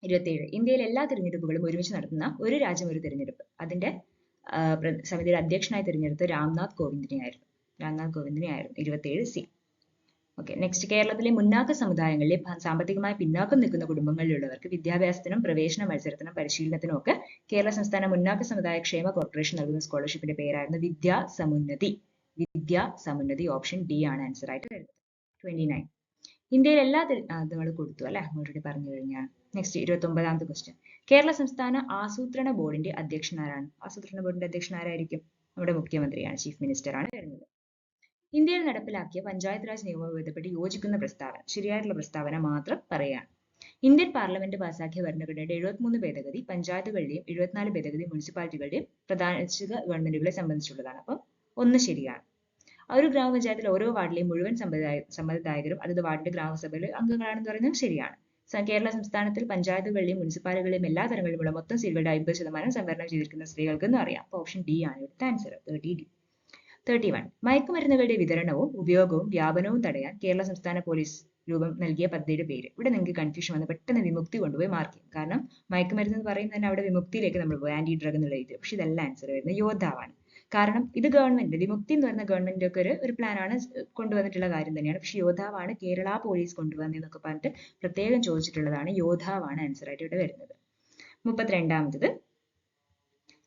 27 ഇന്ത്യയിൽ എല്ലാ തിരഞ്ഞെടുപ്പുകളും ഒരുമിച്ച് നടത്തുന്ന ഒരു രാജ്യം ഒരു തിരഞ്ഞെടുപ്പ്. അതിന്റെ സമിതിയുടെ അധ്യക്ഷനായി തിരഞ്ഞെടുത്തത് രാംനാഥ് കോവിന്ദിനെയായിരുന്നു. 27 ഓക്കെ. നെക്സ്റ്റ്, കേരളത്തിലെ മുന്നാക്ക സമുദായങ്ങളിലെ സാമ്പത്തികമായി പിന്നാക്കം നിൽക്കുന്ന കുടുംബങ്ങളിലുള്ളവർക്ക് വിദ്യാഭ്യാസത്തിനും പ്രവേശന മത്സരത്തിനും പരിശീലനത്തിനും ഒക്കെ കേരള സംസ്ഥാന മുന്നാക്ക സമുദായ ക്ഷേമ കോർപ്പറേഷൻ നൽകുന്ന സ്കോളർഷിപ്പിന്റെ പേരായിരുന്നു വിദ്യാ സമുന്നതി. ഓപ്ഷൻ ഡി ആണ് ആൻസർ ആയിട്ട് വരുന്നത്. 29 ഇന്ത്യയിൽ എല്ലാ നമ്മൾ കൊടുത്തു അല്ലെ, ഓൾറെഡി പറഞ്ഞു കഴിഞ്ഞാണ്. Next, 29ാമത്തെ question. കേരള സംസ്ഥാന ആസൂത്രണ ബോർഡിന്റെ അധ്യക്ഷൻ ആരാണ്? ആസൂത്രണ ബോർഡിന്റെ അധ്യക്ഷൻ ആരായിരിക്കും? നമ്മുടെ മുഖ്യമന്ത്രിയാണ്, ചീഫ് മിനിസ്റ്റർ ആണ് വരുന്നത്. ഇന്ത്യയിൽ നടപ്പിലാക്കിയ പഞ്ചായത്ത് രാജ് നിയമവുമായി ബന്ധപ്പെട്ട് യോജിക്കുന്ന പ്രസ്താവന. ശരിയായിട്ടുള്ള പ്രസ്താവന മാത്രം പറയുകയാണ്. ഇന്ത്യൻ പാർലമെന്റ് പാസാക്കിയ ഭരണഘടനയുടെ 73 ഭേദഗതി പഞ്ചായത്തുകളുടെയും 74 ഭേദഗതി മുനിസിപ്പാലിറ്റികളുടെയും പ്രാദേശിക ഗവൺമെന്റുകളെ സംബന്ധിച്ചുള്ളതാണ്. അപ്പം 1 ശരിയാണ്. ഒരു ഗ്രാമപഞ്ചായത്തിൽ ഓരോ വാർഡിലെയും മുഴുവൻ സമ്മതിദായകരും അതത് വാർഡിന്റെ ഗ്രാമസഭയിലെ അംഗങ്ങളാണെന്ന് പറയുന്നത് ശരിയാണ്. കേരള സംസ്ഥാനത്തിൽ പഞ്ചായത്തുകളിലെയും മുനിസിപ്പാലിറ്റികളിലെയും എല്ലാ തരങ്ങളിലുമുള്ള മൊത്തം സീറ്റുകളുടെ 50% സംവരണം ചെയ്തിരിക്കുന്ന സ്ത്രീകൾക്കെന്ന് അറിയാം. അപ്പോൾ ഓപ്ഷൻ ഡി ആണ് ഇവിടുത്തെ ആൻസർ. 31 മയക്കുമരുന്നുകളുടെ വിതരണവും ഉപയോഗവും വ്യാപനവും തടയാൻ കേരള സംസ്ഥാന പോലീസ് രൂപം നൽകിയ പദ്ധതിയുടെ പേര്. ഇവിടെ നിങ്ങൾക്ക് കൺഫ്യൂഷൻ വന്ന് പെട്ടെന്ന് വിമുക്തി കൊണ്ടുപോയി മാർക്ക് ചെയ്യും. കാരണം മയക്കുമരുന്ന് എന്ന് പറയുന്നത് തന്നെ അവിടെ വിമുക്തിയിലേക്ക് നമ്മൾ പോയി, ആന്റി ഡ്രഗ് എന്നുള്ള ഇത്. പക്ഷെ ഇതല്ല ആൻസർ വരുന്നത് യോദ്ധാവാണ്. കാരണം ഇത് ഗവൺമെന്റ്, വിമുക്തി എന്ന് പറയുന്ന ഗവൺമെന്റ് ഒക്കെ ഒരു പ്ലാനാണ് കൊണ്ടുവന്നിട്ടുള്ള കാര്യം തന്നെയാണ്. പക്ഷെ യോദ്ധാവാണ് കേരള പോലീസ് കൊണ്ടുവന്നതെന്നൊക്കെ പറഞ്ഞിട്ട് പ്രത്യേകം ചോദിച്ചിട്ടുള്ളതാണ്. യോദ്ധാവാണ് ആൻസർ ആയിട്ട് ഇവിടെ വരുന്നത്. 32ാമത്തത്,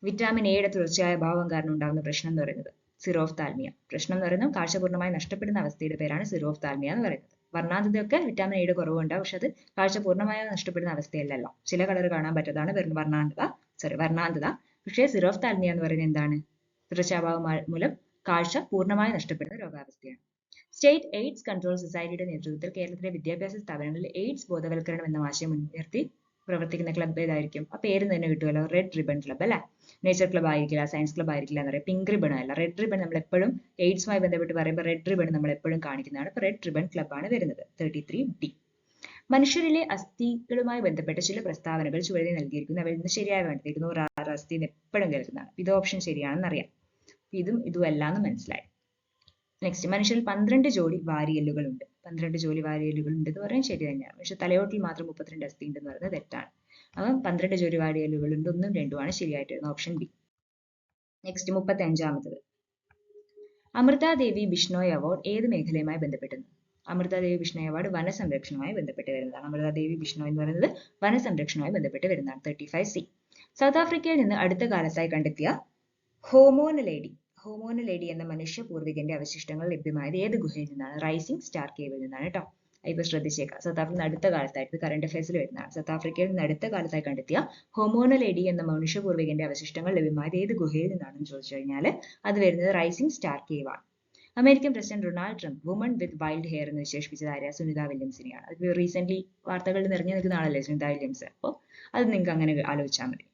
വിറ്റാമിൻ എയുടെ തുടർച്ചയായ അഭാവം കാരണം ഉണ്ടാകുന്ന പ്രശ്നം എന്ന് പറയുന്നത് സിറോഫ്താൽമിയ. പ്രശ്നം എന്ന് പറയുന്നത് കാഴ്ച പൂർണ്ണമായി നഷ്ടപ്പെടുന്ന അവസ്ഥയുടെ പേരാണ് സിറോഫ്താൽമിയ എന്ന് പറയുന്നത്. വർണ്ണാന്തതയൊക്കെ വിറ്റാമിൻ എയുടെ കുറവുണ്ടാവും, പക്ഷെ അത് കാഴ്ച പൂർണ്ണമായി നഷ്ടപ്പെടുന്ന അവസ്ഥയല്ലല്ലോ. ചില കളർ കാണാൻ പറ്റതാണ് വർണ്ണാന്തത. പക്ഷേ സിറോഫ്താൽമിയ എന്ന് പറയുന്നത് എന്താണ്? തുടർച്ചയാഭാവം മൂലം കാഴ്ച പൂർണ്ണമായി നഷ്ടപ്പെടുന്ന രോഗാവസ്ഥയാണ്. സ്റ്റേറ്റ് എയ്ഡ്സ് കൺട്രോൾ സൊസൈറ്റിയുടെ നേതൃത്വത്തിൽ കേരളത്തിലെ വിദ്യാഭ്യാസ സ്ഥാപനങ്ങളിൽ എയ്ഡ്സ് ബോധവൽക്കരണം എന്ന ആശയം മുൻനിർത്തി പ്രവർത്തിക്കുന്ന ക്ലബ് ഏതായിരിക്കും? ആ പേര് തന്നെ കിട്ടുമല്ലോ, റെഡ് റിബൺ ക്ലബ് അല്ലെ. നേച്ചർ ക്ലബ് ആയിരിക്കില്ല, സയൻസ് ക്ലബ് ആയിരിക്കില്ല എന്ന് പറയാം. പിങ്ക് റിബൺ അല്ല, റെഡ് റിബൺ. നമ്മൾ എപ്പോഴും എയ്ഡ്സുമായി ബന്ധപ്പെട്ട് പറയുമ്പോൾ റെഡ് റിബൺ നമ്മൾ എപ്പോഴും കാണിക്കുന്നതാണ്. അപ്പൊ റെഡ് റിബൺ ക്ലബ് ആണ് വരുന്നത്. 33D. മനുഷ്യരിലെ അസ്ഥികളുമായി ബന്ധപ്പെട്ട ചില പ്രസ്താവനകൾ ചുവടെ നൽകിയിരിക്കുന്നു. അവയിൽ നിന്ന് ശരിയായ വേണ്ടത് 206 അസ്ഥി എന്ന് എപ്പോഴും കേൾക്കുന്നതാണ്. ഇത് ഓപ്ഷൻ ശരിയാണെന്ന് അറിയാം. ഇതും അല്ലാന്ന് മനസ്സിലായി. നെക്സ്റ്റ്, മനുഷ്യരിൽ 12 ജോഡി വാരിയെല്ലുകൾ ഉണ്ട്. 12 ജോഡി വാരിയെല്ലുകൾ ഉണ്ട് എന്ന് പറയാൻ ശരി തന്നെയാണ്. പക്ഷെ തലയോട്ടിൽ മാത്രം 32 അസ്ഥി ഉണ്ടെന്ന് പറയുന്നത് തെറ്റാണ്. അപ്പം 12 ജോഡി വാരിയെല്ലുകൾ ഉണ്ട്. 1ഉം 2ഉമാണ് ശരിയായിട്ട് വരുന്നത്. Option B. നെക്സ്റ്റ്, 35ാമത്തത്. അമൃത ദേവി ബിഷ്ണോയ് അവാർഡ് ഏത് മേഖലയുമായി ബന്ധപ്പെട്ടത്? അമൃതാദേവി ബിഷ്ണോയ് അവാർഡ് വനസംരക്ഷണവുമായി ബന്ധപ്പെട്ട് വരുന്നതാണ്. അമൃതാദേവി ബിഷ്ണോയ് എന്ന് പറയുന്നത് വനസംരക്ഷണവുമായി ബന്ധപ്പെട്ട് വരുന്നതാണ്. 35C. സൗത്ത് ആഫ്രിക്കയിൽ നിന്ന് അടുത്ത കാലത്തായി കണ്ടെത്തിയ ഹോമോനലേഡി എന്ന മനുഷ്യ പൂർവികന്റെ അവശിഷ്ടങ്ങൾ ലഭ്യമായത് ഏത് ഗുഹയിൽ നിന്നാണ്? റൈസിംഗ് സ്റ്റാർ കേവിൽ നിന്നാണ് കേട്ടോ. ഇപ്പൊ ശ്രദ്ധിച്ചേക്കാം. സൗത്ത് ആഫ്രിക്കയിൽ നിന്ന് അടുത്ത കാലത്തായിട്ട് കറണ്ട് അഫയേഴ്സിൽ വരുന്നതാണ്. സൗത്ത് ആഫ്രിക്കയിൽ നിന്ന് അടുത്ത കാലത്തായി കണ്ടെത്തിയ ഹോമോനലേഡി എന്ന മനുഷ്യപൂർവികന്റെ അവശിഷ്ടങ്ങൾ ലഭ്യമായത് ഏത് ഗുഹയിൽ നിന്നാണെന്ന് ചോദിച്ചു കഴിഞ്ഞാൽ അത് വരുന്നത് റൈസിംഗ് സ്റ്റാർ കേവ് ആണ്. American president Donald Trump woman with wild hair എന്ന് വിശേഷിപ്പിച്ചത് ആര്യ? സുനിത വില്യംസിനെയാണ്. അത് റീസെന്റ് വാർത്തകളിൽ നിറഞ്ഞു നിൽക്കുന്ന ആളല്ലേ സുനിത വില്യംസ്. അപ്പോൾ അത് നിങ്ങൾക്ക് അങ്ങനെ ആലോചിച്ചാൽ മതി.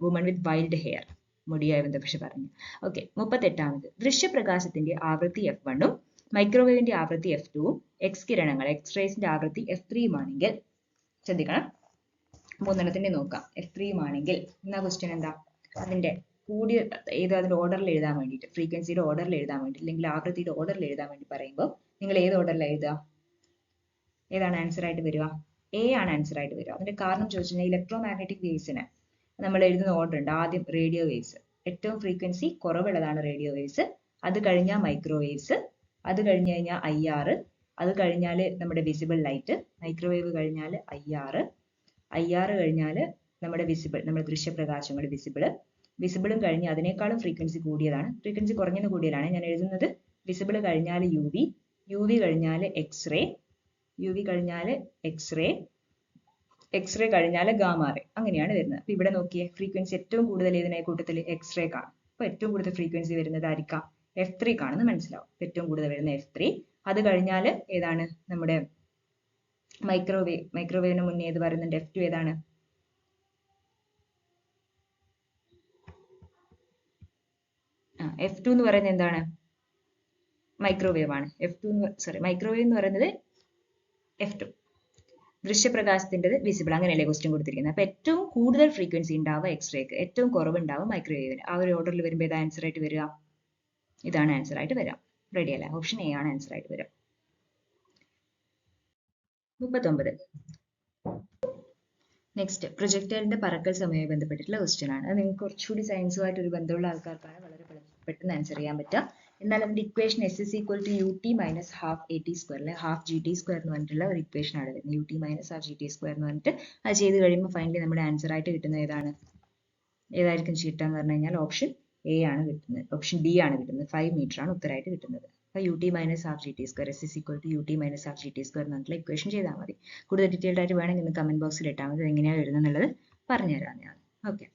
വുമൺ വിത്ത് വൈൽഡ് ഹെയർ, മുടിയായി ബന്ധപ്പെട്ട് പറഞ്ഞു. ഓക്കെ. 38ാമത്, ദൃശ്യപ്രകാശത്തിന്റെ ആവൃത്തി F1 ഉം മൈക്രോവേവിന്റെ ആവൃത്തി F2 ഉം എക്സ് കിരണങ്ങൾ എക്സ്റേസിന്റെ ആവൃത്തി F3 ആണെങ്കിൽ, ശ്രദ്ധിക്കണം, മൂന്നെണ്ണത്തിന്റെ നോക്കാം. F3 ആണെങ്കിൽ എന്നാ ക്വസ്റ്റ്യൻ എന്താ? അതിന്റെ കൂടിയ അതിന്റെ ഓർഡറിൽ എഴുതാൻ വേണ്ടിയിട്ട്, ഫ്രീക്വൻസിയുടെ ഓർഡറിൽ എഴുതാൻ വേണ്ടി, അല്ലെങ്കിൽ ആവൃത്തിയുടെ ഓർഡറിൽ എഴുതാൻ വേണ്ടി പറയുമ്പോൾ നിങ്ങൾ ഏത് ഓർഡറിൽ എഴുതുക? ഏതാണ് ആൻസർ ആയിട്ട് വരിക? A ആണ് ആൻസർ ആയിട്ട് വരിക. അതിന്റെ കാരണം ചോദിച്ചു കഴിഞ്ഞാൽ ഇലക്ട്രോ മാഗ്നറ്റിക് വേവ്സിന് നമ്മൾ എഴുതുന്ന ഓർഡർ ഉണ്ട്. ആദ്യം റേഡിയോ വേവ്സ്, ഏറ്റവും ഫ്രീക്വൻസി കുറവുള്ളതാണ് റേഡിയോ വേവ്സ്. അത് കഴിഞ്ഞാൽ മൈക്രോവേവ്സ്, അത് കഴിഞ്ഞ് കഴിഞ്ഞാൽ IR, അത് കഴിഞ്ഞാൽ നമ്മുടെ വിസിബിൾ ലൈറ്റ്, മൈക്രോവേവ് കഴിഞ്ഞാൽ IR കഴിഞ്ഞാൽ നമ്മുടെ വിസിബിൾ, നമ്മുടെ ദൃശ്യപ്രകാശങ്ങൾ വിസിബിളും കഴിഞ്ഞ് അതിനേക്കാളും ഫ്രീക്വൻസി കൂടിയതാണ്, ഫ്രീക്വൻസി കുറഞ്ഞത് കൂടിയതാണ് ഞാൻ എഴുതുന്നത്. വിസിബിൾ കഴിഞ്ഞാൽ UV കഴിഞ്ഞാൽ എക്സ്റേ കഴിഞ്ഞാൽ ഗാമാറേ, അങ്ങനെയാണ് വരുന്നത്. അപ്പൊ ഇവിടെ നോക്കിയേ, ഫ്രീക്വൻസി ഏറ്റവും കൂടുതൽ ഏതിനായി കൂട്ടത്തിൽ എക്സ്റേ കാണും. അപ്പൊ ഏറ്റവും കൂടുതൽ ഫ്രീക്വൻസി വരുന്നത് ആയിരിക്കാം? F3 കാണുന്നത് മനസ്സിലാവും. ഏറ്റവും കൂടുതൽ വരുന്ന F3. അത് കഴിഞ്ഞാൽ ഏതാണ്? നമ്മുടെ മൈക്രോവേവിന് മുന്നേ ഏത് പറയുന്നുണ്ട്? F2 ഏതാണ്? F2 എന്ന് പറയുന്നത് എന്താണ്? മൈക്രോവേവ് ആണ്. മൈക്രോവേവ് എന്ന് പറയുന്നത് F2. ദൃശ്യപ്രകാശത്തിൻ്റെത് വിസിബിൾ, അങ്ങനെയല്ലേ ക്വസ്റ്റ്യൻ കൊടുത്തിരിക്കുന്നത്. അപ്പൊ ഏറ്റവും കൂടുതൽ ഫ്രീക്വൻസി ഉണ്ടാവുക എക്സ്റേക്ക്, ഏറ്റവും കുറവുണ്ടാവും മൈക്രോവേവിന്. ആ ഒരു ഓർഡറിൽ വരുമ്പോൾ ഏതാ ആൻസർ ആയിട്ട് വരിക? ഇതാണ് ആൻസർ ആയിട്ട് വരിക. റെഡി അല്ലേ? ഓപ്ഷൻ A ആണ് ആൻസർ ആയിട്ട് വരിക. 39. നെക്സ്റ്റ്, പ്രൊജക്ടൈലിന്റെ പറക്കൽ സമയവുമായി ബന്ധപ്പെട്ടിട്ടുള്ള ക്വസ്റ്റ്യൻ ആണ്. അത് നിങ്ങൾക്ക് കുറച്ചുകൂടി സയൻസുമായിട്ട് ഒരു ബന്ധമുള്ള ആൾക്കാർക്കാണ് വളരെ പെട്ടെന്ന് ആൻസർ ചെയ്യാൻ പറ്റുക. എന്നാൽ അതിന്റെ equation S is equal to ut minus half at square, അല്ലെ half gt square എന്ന് പറഞ്ഞിട്ടുള്ള ഒരു ഇക്വേഷൻ ആണ് വരുന്നത്. ut minus half gt square എന്ന് പറഞ്ഞിട്ട് അത് ചെയ്ത് കഴിയുമ്പോൾ ഫൈനലി നമ്മുടെ ആൻസർ ആയിട്ട് കിട്ടുന്നത് ഏതാണ്? ഏതായിരിക്കും കിട്ടുക എന്ന് പറഞ്ഞു കഴിഞ്ഞാൽ ഓപ്ഷൻ A ആണ് കിട്ടുന്നത്. ഓപ്ഷൻ B ആണ് കിട്ടുന്നത്. 5 മീറ്റർ ആണ് ഉത്തരമായിട്ട് കിട്ടുന്നത്. അപ്പൊ ut minus half gt square, S is equal to ut minus half gt square എന്ന് പറഞ്ഞിട്ടുള്ള ഇക്വേഷൻ ചെയ്താൽ മതി. കൂടുതൽ ഡീറ്റെയിൽഡ് ആയിട്ട് വേണമെങ്കിൽ ഒന്ന് കമന്റ് ബോക്സിൽ ഇട്ടാൽ മതി. എങ്ങനെയാണ് വരുന്നത് എന്നുള്ളത് പറഞ്ഞുതരാം ഞാൻ. ഓക്കെ.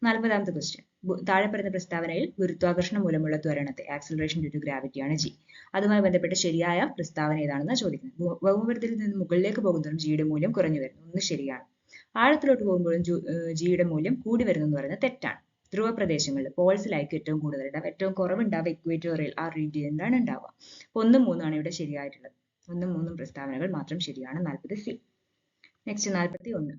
40ാമത്തെ ക്വസ്റ്റ്യൻ, താഴെ പറയുന്ന പ്രസ്താവനയിൽ ഗുരുത്വാകർഷണം മൂലമുള്ള ത്വരണത്തെ ആക്സിലറേഷൻ ഡ്യൂ ടു ഗ്രാവിറ്റി ആണ് G. അതുമായി ബന്ധപ്പെട്ട് ശരിയായ പ്രസ്താവന ഏതാണെന്ന് ചോദിക്കുന്നത്. ഭൗമോപരിതലത്തിൽ നിന്ന് മുകളിലേക്ക് പോകുന്നതും ജിയുടെ മൂല്യം കുറഞ്ഞു വരുന്നു. ഒന്ന് ശരിയാണ്. ആഴത്തിലോട്ട് പോകുമ്പോഴും ജിയുടെ മൂല്യം കൂടി വരുന്നു എന്ന് പറയുന്നത് തെറ്റാണ്. ധ്രുവ പ്രദേശങ്ങളിൽ പോൾസിലായിരിക്കും ഏറ്റവും കൂടുതൽ ഉണ്ടാവുക, ഏറ്റവും കുറവുണ്ടാവുക ഇക്വേറ്റോറിയൽ ആ റീജിയനിലാണ് ഉണ്ടാവുക. 1ഉം 3ഉം ആണ് ഇവിടെ ശരിയായിട്ടുള്ളത്. 1ഉം 3ഉം പ്രസ്താവനകൾ മാത്രം ശരിയാണ്. 40C. നെക്സ്റ്റ് 41.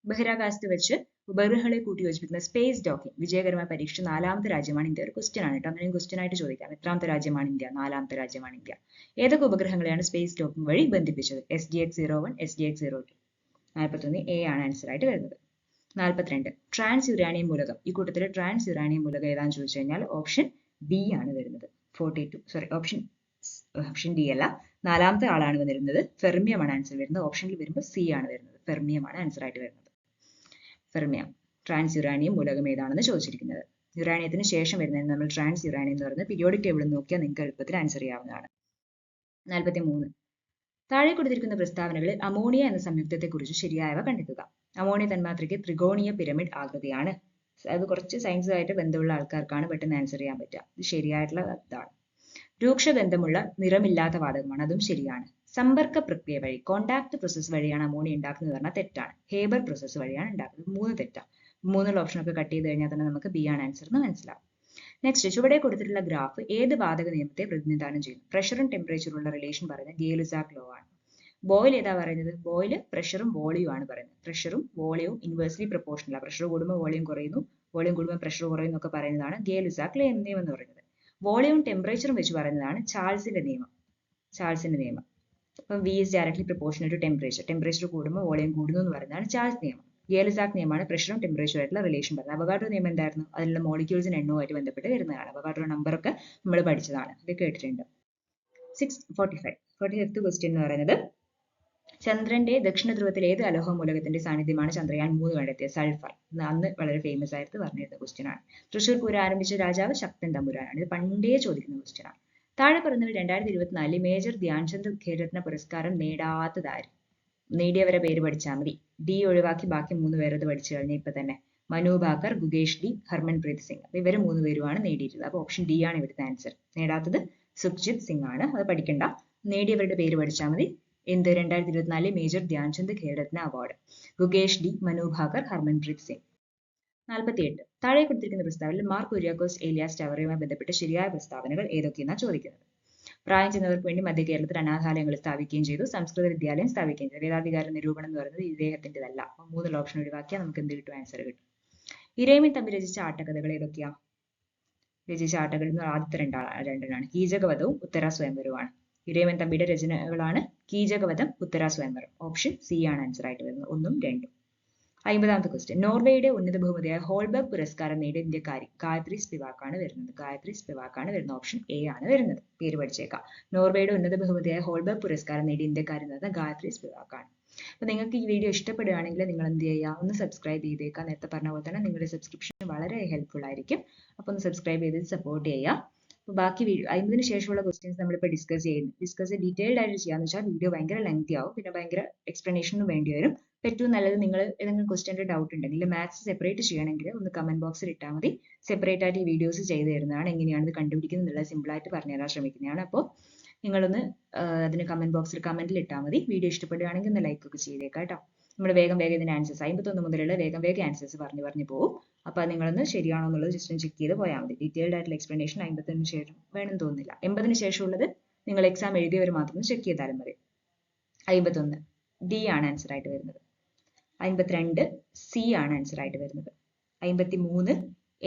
ബഹിരാകാശത്ത് വെച്ച് ഉപഗ്രഹങ്ങളെ കൂട്ടി യോജിപ്പിക്കുന്ന സ്പേസ് ഡോക്കിംഗ് വിജയകരമായി പരീക്ഷിച്ച 4ാമത്തെ രാജ്യമാണ് ഇന്ത്യ. ഒരു ക്വസ്റ്റ്യൻ ആണ് കേട്ടോ. അങ്ങനെയും ക്വസ്റ്റ്യൻ ആയിട്ട് ചോദിക്കാം. എത്രാമത്തെ രാജ്യമാണ് ഇന്ത്യ? 4ാമത്തെ രാജ്യമാണ് ഇന്ത്യ. ഏതൊക്കെ ഉപഗ്രഹങ്ങളെയാണ് സ്പേസ് ഡോക്കിംഗ് വഴി ബന്ധിപ്പിച്ചത്? SDX-01, SDX-02. 41 A ആണ് ആൻസർ ആയിട്ട് വരുന്നത്. 42. ട്രാൻസ് യുറാനിയം മൂലകം. ഈ കൂട്ടത്തിൽ ട്രാൻസ് യുറാനിയം മൂലകം ഏതാണെന്ന് ചോദിച്ചു കഴിഞ്ഞാൽ ഓപ്ഷൻ D ആണ് വരുന്നത്. ഓപ്ഷൻ D അല്ല, 4ാമത്തെ ആളാണ് വരുന്നത്. ഫെർമിയം ആണ് ആൻസർ വരുന്നത്. ഓപ്ഷനിൽ വരുമ്പോൾ C ആണ് വരുന്നത്. ഫെർമിയം ആണ് ആൻസർ ആയിട്ട് വരുന്നത്. ഫെർമിയം, ട്രാൻസ് യുറാനിയം മൂലകം ഏതാണെന്ന് ചോദിച്ചിരിക്കുന്നത്. യുറാനിയത്തിന് ശേഷം വരുന്നത് നമ്മൾ ട്രാൻസ് യുറാനിയം എന്ന് പറയുന്നത് പീരിയോഡിക് ടേബിളിൽ നോക്കിയാൽ നിങ്ങൾക്ക് എളുപ്പത്തിൽ ആൻസർ ചെയ്യാവുന്നതാണ്. 43. താഴെ കൊടുത്തിരിക്കുന്ന പ്രസ്താവനകളിൽ അമോണിയ എന്ന സംയുക്തത്തെക്കുറിച്ച് ശരിയായവ കണ്ടെത്തുക. അമോണിയ തന്മാത്രയ്ക്ക് ത്രികോണീയ പിരമിഡ് ആകൃതിയാണ്. അത് കുറച്ച് സയൻസുമായിട്ട് ബന്ധമുള്ള ആൾക്കാർക്കാണ് പെട്ടെന്ന് ആൻസർ ചെയ്യാൻ പറ്റുക. ഇത് ശരിയായിട്ടുള്ള ഇതാണ്. രൂക്ഷഗന്ധമുള്ള നിറമില്ലാത്ത വാതകമാണ്. അതും ശരിയാണ്. സമ്പർക്ക പ്രക്രിയ വഴി, കോണ്ടാക്ട് പ്രോസസ് വഴിയാണ് അമോണിയ ഉണ്ടാക്കുന്നത് പറഞ്ഞാൽ തെറ്റാണ്. ഹേബർ പ്രോസസ് വഴിയാണ് ഉണ്ടാക്കുന്നത്. 3 തെറ്റാണ്. 3 ഓപ്ഷനൊക്കെ കട്ട് ചെയ്ത് കഴിഞ്ഞാൽ തന്നെ നമുക്ക് B ആണ് ആൻസർ എന്ന് മനസ്സിലാവും. നെക്സ്റ്റ്, ചുവടെ കൊടുത്തിട്ടുള്ള ഗ്രാഫ് ഏത് വാതക നിയമത്തെ പ്രതിനിധാനം ചെയ്യുന്നു? പ്രഷറും ടെമ്പറേച്ചറും ഉള്ള റിലേഷൻ പറയുന്നത് ഗേ-ലുസാക്ക് ലോ ആണ്. ബോയിൽ ഏതാ പറയുന്നത്? ബോയിൽ പ്രഷറും വോളിയം ആണ് പറയുന്നത്. പ്രഷറും വോളിയവും ഇൻവേഴ്സ്ലി പ്രൊപ്പോർഷണൽ ആണ്. പ്രഷർ കൂടുമ്പോൾ വോളിയം കുറയുന്നു, വോളിയം കൂടുമ്പോൾ പ്രഷർ കുറയുന്നു എന്നൊക്കെ പറയുന്നതാണ് ഗേ-ലുസാക്ക് നിയമം എന്ന് പറയുന്നത്. വോളിയവും ടെമ്പറേച്ചറും വെച്ച് പറയുന്നതാണ് ചാൾസിന്റെ നിയമം. അപ്പം V is directly proportional to temperature. Temperature കൂടുമ്പോൾ വോളിയം കൂടുന്നു എന്ന് പറയുന്നതാണ് ചാൾസ് നിയമം. ഗേ-ലുസാക്ക് നിയമമാണ് പ്രഷറും ടെമ്പറേച്ചറും ആയിട്ടുള്ള റിലേഷൻ പറയുന്നത്. അവഗാഡ്രോ നിയമം എന്തായിരുന്നു? അതിലുള്ള മോളിക്യൂൾസിന് എണ്ണവുമായിട്ട് ബന്ധപ്പെട്ട് വരുന്നതാണ്. അവഗാഡ്രോ നമ്പറൊക്കെ നമ്മൾ പഠിച്ചതാണ്, ഇത് കേട്ടിട്ടുണ്ട്. 645. 45th ക്വസ്റ്റ്യൻ എന്ന് പറയുന്നത് ചന്ദ്രന്റെ ദക്ഷിണ ധ്രുവത്തിൽ ഏത് അലോഹ മൂലകത്തിന്റെ സാന്നിധ്യമാണ് ചന്ദ്രയാൻ 3 കണ്ടെത്തിയത്? സൾഫർ. അന്ന് വളരെ ഫേമസ് ആയിട്ട് പറഞ്ഞിരുന്ന ക്വസ്റ്റ്യൻ ആണ്. തൃശൂർ പൂരം ആരംഭിച്ച രാജാവ് ശക്തൻ തമ്പുരാനാണ്. ഇത് പണ്ടേ ചോദിക്കുന്ന ക്വസ്റ്റ്യൻ ആണ്. താഴെ പറയുന്നവർ 2024 മേജർ ധ്യാൻചന്ദ് ഖേൽരത്ന പുരസ്കാരം നേടാത്തതാര്? നേടിയവരെ പേര് പഠിച്ചാൽ മതി. ഡി ഒഴിവാക്കി ബാക്കി 3 പേരത് പഠിച്ചു കഴിഞ്ഞ ഇപ്പൊ തന്നെ. മനു ഭാക്കർ, ഗുകേഷ് ഡി, ഹർമൻപ്രീത് സിംഗ്. അപ്പൊ ഇവര് 3 പേരുമാണ് നേടിയിട്ടുള്ളത്. അപ്പൊ ഓപ്ഷൻ ഡി ആണ് ഇവിടുത്തെ ആൻസർ. നേടാത്തത് സുഖ്ജിത് സിംഗ് ആണ്. അത് പഠിക്കണ്ട. നേടിയവരുടെ പേര് പഠിച്ചാൽ മതി. എന്ത് 2024 major Dhyan Chand Khel Ratna award? Gukesh D, Manu Bhaker, Harmanpreet Singh. 48. താഴെ കൊടുത്തിരിക്കുന്ന പ്രസ്താവനയിൽ മാർ കുര്യാക്കോസ് ഏലിയാസ് ടവറയുമായി ബന്ധപ്പെട്ട ശരിയായ പ്രസ്താവനകൾ ഏതൊക്കെയെന്നാണ് ചോദിക്കുന്നത്. പ്രായം ചെന്നവർക്ക് വേണ്ടി മധ്യ കേരളത്തിൽ അനാഥാലയങ്ങൾ സ്ഥാപിക്കുകയും ചെയ്തു. സംസ്കൃത വിദ്യാലയം സ്ഥാപിക്കുകയും ചെയ്തു. വേദാധികാര നിരൂപണം എന്ന് പറയുന്നത് ഇദ്ദേഹത്തിൻ്റെതല്ല. അപ്പൊ 3 ഓപ്ഷൻ ഒഴിവാക്കിയാൽ നമുക്ക് എന്ത് കിട്ടും? ആൻസർ കിട്ടും. ഇരയിമൻ തമ്പി രചിച്ച ആട്ടക്കഥകൾ ഏതൊക്കെയാ? രചിച്ച ആട്ടകൾ എന്ന് ആദ്യത്തെ രണ്ടെണ്ണമാണ്. കീചകവധവും ഉത്തര സ്വയംവരവുമാണ്. ഇരയിമൻ തമ്പിയുടെ രചനകളാണ് കീചകവധം, ഉത്തര സ്വയംവരം. ഓപ്ഷൻ സി ആണ് ആൻസർ ആയിട്ട് വരുന്നത്. 1ഉം 2ഉം. 50ാമത്തെ ക്വസ്റ്റ്യൻ. നോർവേയുടെ ഉന്നത ബഹുമതിയായ ഹോൾബർഗ് പുരസ്കാരം നേടിയ ഇന്ത്യക്കാരി ഗായത്രി സ്പിവാക്കാണ് വരുന്നത്. ഗായത്രി സ്പിവാക്കാണ് വരുന്നത്. ഓപ്ഷൻ എ ആണ് വരുന്നത്. പേര് പഠിച്ചേക്കാം. നോർവേയുടെ ഉന്നത ബഹുമതിയായ ഹോൾബർഗ് പുരസ്കാരം നേടിയ ഇന്ത്യക്കാരി എന്ന് പറയുന്നത് ഗായത്രി സ്പിവാക്കാണ്. അപ്പൊ നിങ്ങൾക്ക് ഈ വീഡിയോ ഇഷ്ടപ്പെടുകയാണെങ്കിൽ നിങ്ങൾ എന്ത് ചെയ്യുക? ഒന്ന് സബ്സ്ക്രൈബ് ചെയ്തേക്കാം. നേരത്തെ പറഞ്ഞ പോലെ തന്നെ നിങ്ങളുടെ സബ്സ്ക്രിപ്ഷൻ വളരെ ഹെൽപ്ഫുൾ ആയിരിക്കും. അപ്പൊ ഒന്ന് സബ്സ്ക്രൈബ് ചെയ്ത് സപ്പോർട്ട് ചെയ്യുക. അപ്പോൾ ബാക്കി 50ന് ശേഷമുള്ള ക്വസ്റ്റ്യൻസ് നമ്മളിപ്പോൾ ഡിസ്കസ് ഡീറ്റെയിൽഡ് ആയിട്ട് ചെയ്യാന്ന് വെച്ചാൽ വീഡിയോ ഭയങ്കര ലെങ്തി ആവും. പിന്നെ ഭയങ്കര എക്സ്പ്ലനേഷനും വേണ്ടി വരും. ഏറ്റവും നല്ലത് നിങ്ങൾ ഏതെങ്കിലും ക്വസ്റ്റ്യൻ്റെ ഡൗട്ട് ഉണ്ടെങ്കിൽ മാത്സ് സെപ്പറേറ്റ് ചെയ്യണമെങ്കിൽ ഒന്ന് കമന്റ് ബോക്സിൽ ഇട്ടാൽ മതി. സെപ്പറേറ്റ് ആയിട്ട് ഈ വീഡിയോസ് ചെയ്തു തരുന്നതാണ്. എങ്ങനെയാണ് ഇത് കണ്ടുപിടിക്കുന്നത് എന്നുള്ളത് സിമ്പിൾ ആയിട്ട് പറഞ്ഞു തരാൻ ശ്രമിക്കുന്നതാണ്. അപ്പോൾ നിങ്ങളൊന്ന് അതിന് കമന്റ് ബോക്സിൽ കമന്റിൽ ഇട്ടാൽ മതി. വീഡിയോ ഇഷ്ടപ്പെടുകയാണെങ്കിൽ ഒന്ന് ലൈക്ക് ഒക്കെ ചെയ്തേക്കാം കേട്ടോ. നമ്മൾ വേഗം ഇതിന്റെ ആൻസേഴ്സ് 51 മുതലുള്ള വേഗം ആൻസേഴ്സ് പറഞ്ഞു പോകും. അപ്പോൾ നിങ്ങളൊന്ന് ശരിയാണോ എന്നുള്ളത് ജസ്റ്റ് ഒന്ന് ചെക്ക് ചെയ്ത് പോയാൽ മതി. ഡീറ്റെയിൽഡ് ആയിട്ടുള്ള എക്സ്പ്ലനേഷൻ 51 ശേഷം വേണമെന്ന് തോന്നുന്നില്ല. 80ന് ശേഷമുള്ളത് നിങ്ങൾ എക്സാം എഴുതിയവർ മാത്രം ചെക്ക് ചെയ്താലും മതി. 51 ഡി ആണ് ആൻസർ ആയിട്ട് വരുന്നത്. 52 സി ആണ് ആൻസർ ആയിട്ട് വരുന്നത്. 53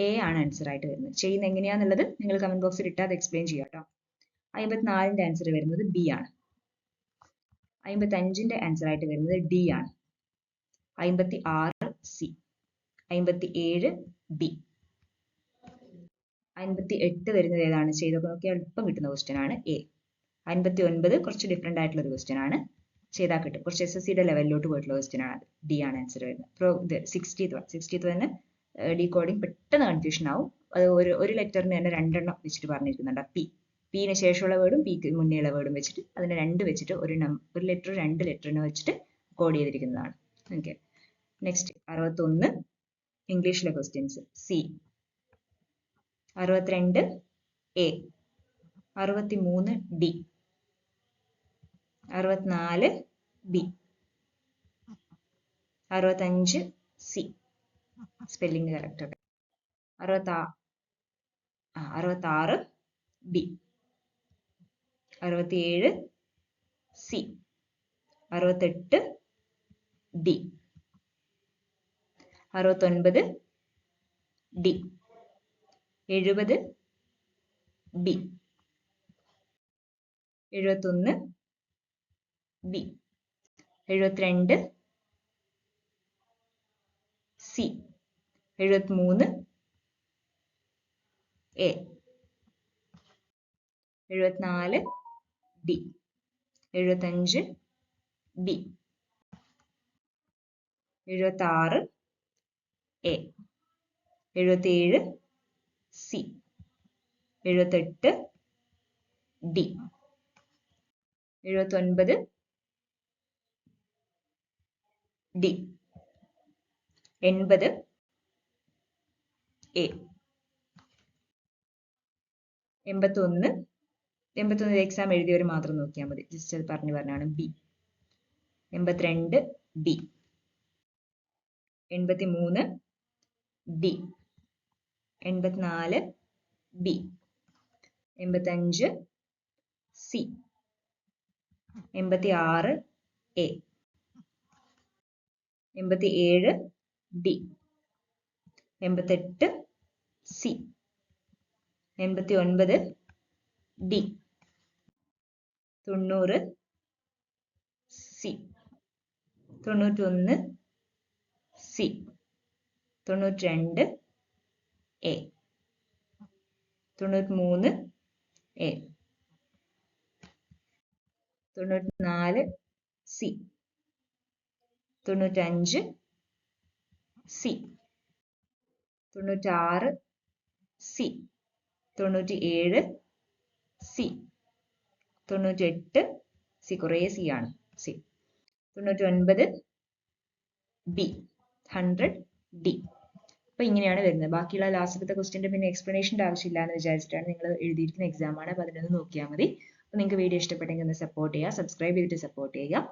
എ ആണ് ആൻസർ ആയിട്ട് വരുന്നത്. ചെയ്യുന്ന എങ്ങനെയാന്നുള്ളത് നിങ്ങൾ കമന്റ് ബോക്സിൽ ഇട്ടാൽ അത് എക്സ്പ്ലെയിൻ ചെയ്യാം കേട്ടോ. 54ന്റെ ആൻസർ വരുന്നത് ബി ആണ്. 55ന്റെ ആൻസർ ആയിട്ട് വരുന്നത് ഡി ആണ്. 56 സി. 57 ബി. 58 വരുന്നത് ഏതാണ്? ചെയ്തൊക്കെ നോക്കി എളുപ്പം കിട്ടുന്ന ക്വസ്റ്റ്യൻ ആണ് എ. 59 കുറച്ച് ഡിഫറെന്റ് ആയിട്ടുള്ള ഒരു ക്വസ്റ്റ്യൻ ആണ്. ചെയ്താൽ കിട്ടും. കുറച്ച് SSCയുടെ ലെവലിലോട്ട് പോയിട്ടുള്ള ക്വസ്റ്റ്യൻ ആണ്. ഡി ആണ് ആൻസർ വരുന്നത്. 60th തന്നെ ഡീകോഡിങ് പെട്ടെന്ന് കൺഫ്യൂഷൻ ആവും. അത് ഒരു ലെറ്ററിന് തന്നെ 2 എണ്ണം വെച്ചിട്ട് പറഞ്ഞിരിക്കുന്നുണ്ട്. പിന് ശേഷമുള്ള വേർഡും പിക്ക് മുന്നേയുള്ള വേർഡും വെച്ചിട്ട് അതിനെ 2 വെച്ചിട്ട് ഒരു ലെറ്റർ 2 ലെറ്ററിനെ വെച്ചിട്ട് കോഡ് ചെയ്തിരിക്കുന്നതാണ്. ഓക്കെ. നെക്സ്റ്റ് 61 ഇംഗ്ലീഷിലെ questions. C. 62 A. 63 D. 64 B. 65 C. Spelling correct ഒക്കെ. 66 B. 67 C. 68 D. 69 D. 70 B. 71 B. 72 C. 73 A. 74 D. 75 B. 76 A. 77 C. 78 D. 79 D. 80 A. 81 exam എഴുതിയവർ മാത്രം നോക്കിയാൽ മതി. ജസ്റ്റ് അത് പറഞ്ഞാണ് B. 82 D. 83 D. 84 B. 85 C. 86 A. 87 D. 88 C. 89 D. 90 C. 91 C. 92 A. 93 A. 94 C, 95 C, 96 C, 97 C, 98 C, കുറേ സി ആണ് സി, 99 ബി, 100 ഡി. അപ്പൊ ഇങ്ങനെയാണ് വരുന്നത്. ബാക്കിയുള്ള ലാസ്റ്റത്തെ ക്വസ്റ്റിന്റെ പിന്നെ എക്സ്പ്ലനേഷൻ്റെ ആവശ്യമില്ല എന്ന് വിചാരിച്ചിട്ടാണ് നിങ്ങൾ എഴുതിയിരിക്കുന്ന എക്സാം ആണ്. അപ്പൊ അതിനൊന്ന് നോക്കിയാൽ മതി. അപ്പൊ നിങ്ങൾക്ക് വീഡിയോ ഇഷ്ടപ്പെട്ടെങ്കിൽ ഒന്ന് സപ്പോർട്ട് ചെയ്യുക, സബ്സ്ക്രൈബ് ചെയ്തിട്ട് സപ്പോർട്ട് ചെയ്യുക.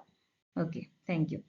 Okay, thank you.